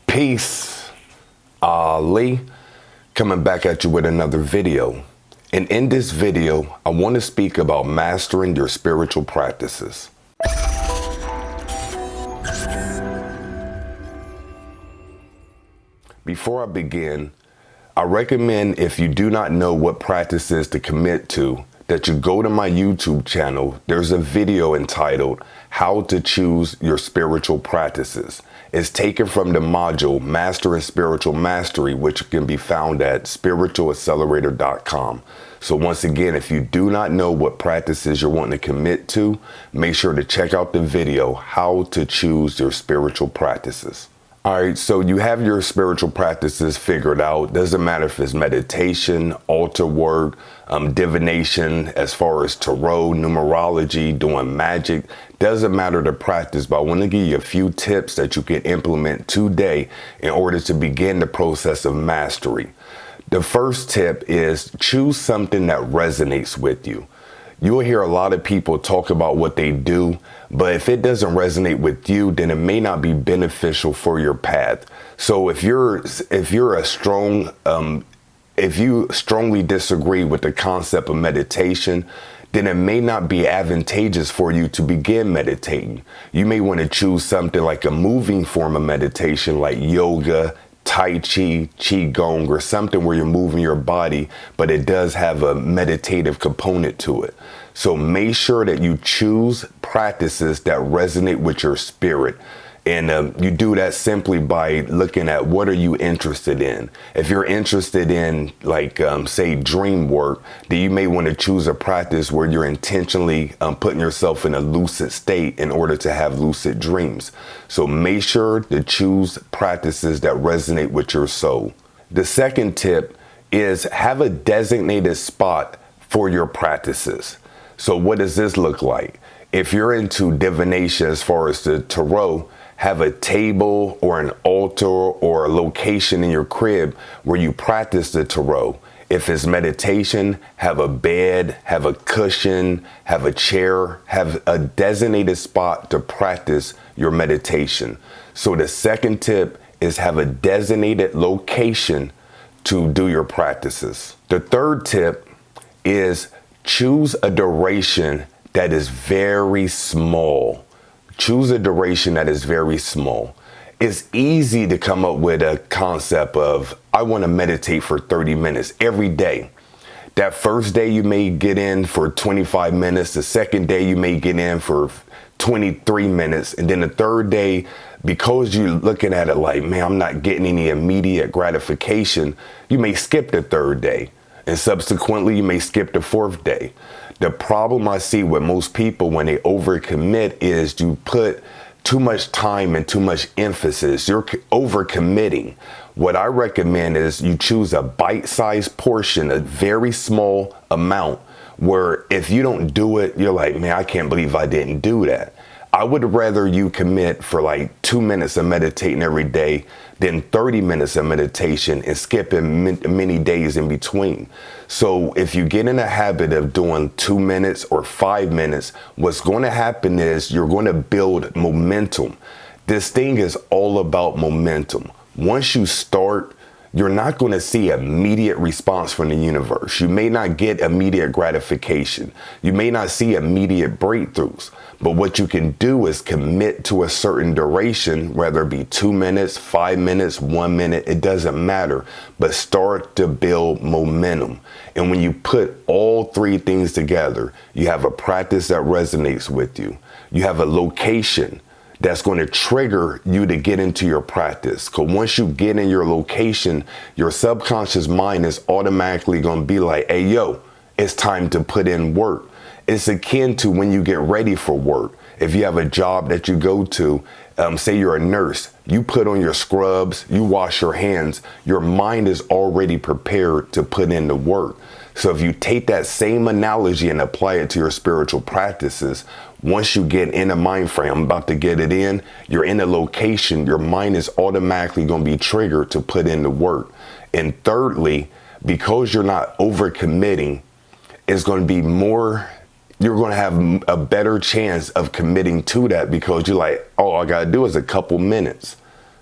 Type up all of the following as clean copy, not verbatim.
Peace. Ali, coming back at you with another video. And in this video, I want to speak about mastering your spiritual practices. Before I begin, I recommend, if you do not know what practices to commit to, that you go to my YouTube channel. There's a video entitled How to Choose Your Spiritual Practices. It's taken from the module Mastering Spiritual Mastery, which can be found at spiritualaccelerator.com. So once again, if you do not know what practices you're wanting to commit to, make sure to check out the video, How to Choose Your Spiritual Practices. All right, so you have your spiritual practices figured out. Doesn't matter if it's meditation, altar work, divination, as far as tarot, numerology, doing magic. Doesn't matter the practice, but I want to give you a few tips that you can implement today in order to begin the process of mastery. The first tip is choose something that resonates with you. You'll hear a lot of people talk about what they do, but if it doesn't resonate with you, then it may not be beneficial for your path. So if you strongly disagree with the concept of meditation, then it may not be advantageous for you to begin meditating. You may want to choose something like a moving form of meditation, like yoga, Tai Chi, Qigong, or something where you're moving your body, but it does have a meditative component to it. So make sure that you choose practices that resonate with your spirit. And you do that simply by looking at what are you interested in. If you're interested in, like, say, dream work, then you may want to choose a practice where you're intentionally putting yourself in a lucid state in order to have lucid dreams. So make sure to choose practices that resonate with your soul. The second tip is have a designated spot for your practices. So what does this look like? If you're into divination as far as the tarot, have a table or an altar or a location in your crib where you practice the tarot. If it's meditation, have a bed, have a cushion, have a chair, have a designated spot to practice your meditation. So the second tip is have a designated location to do your practices. The third tip is choose a duration that is very small. Choose a duration that is very small. It's easy to come up with a concept of, I want to meditate for 30 minutes every day. That first day you may get in for 25 minutes. The second day you may get in for 23 minutes. And then the third day, because you're looking at it like, man, I'm not getting any immediate gratification, you may skip the third day. And subsequently, you may skip the fourth day. The problem I see with most people when they overcommit is you put too much time and too much emphasis. You're overcommitting. What I recommend is you choose a bite-sized portion, a very small amount, where if you don't do it, you're like, man, I can't believe I didn't do that. I would rather you commit for like 2 minutes of meditating every day than 30 minutes of meditation and skipping many days in between. So if you get in a habit of doing 2 minutes or 5 minutes, what's going to happen is you're going to build momentum. This thing is all about momentum. Once you start, you're not going to see immediate response from the universe. You may not get immediate gratification. You may not see immediate breakthroughs. But what you can do is commit to a certain duration, whether it be 2 minutes, 5 minutes, 1 minute, it doesn't matter. But start to build momentum. And when you put all three things together, you have a practice that resonates with you. You have a location that's going to trigger you to get into your practice. Because once you get in your location, your subconscious mind is automatically going to be like, hey, yo, it's time to put in work. It's akin to when you get ready for work. If you have a job that you go to, say you're a nurse, you put on your scrubs, you wash your hands, your mind is already prepared to put in the work. So if you take that same analogy and apply it to your spiritual practices, once you get in a mind frame, I'm about to get it in, you're in a location, your mind is automatically going to be triggered to put in the work. And thirdly, because you're not overcommitting, it's going to be more, you're going to have a better chance of committing to that because you're like, all I got to do is a couple minutes.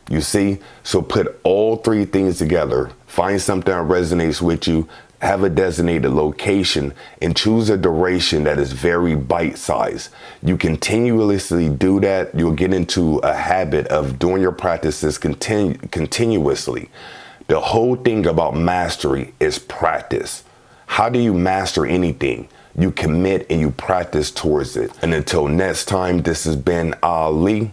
You see? So put all three things together. Find something that resonates with you, have a designated location, and choose a duration that is very bite-sized. You continuously do that, you'll get into a habit of doing your practices continuously. The whole thing about mastery is practice. How do you master anything? You commit and you practice towards it. And until next time, this has been Ali.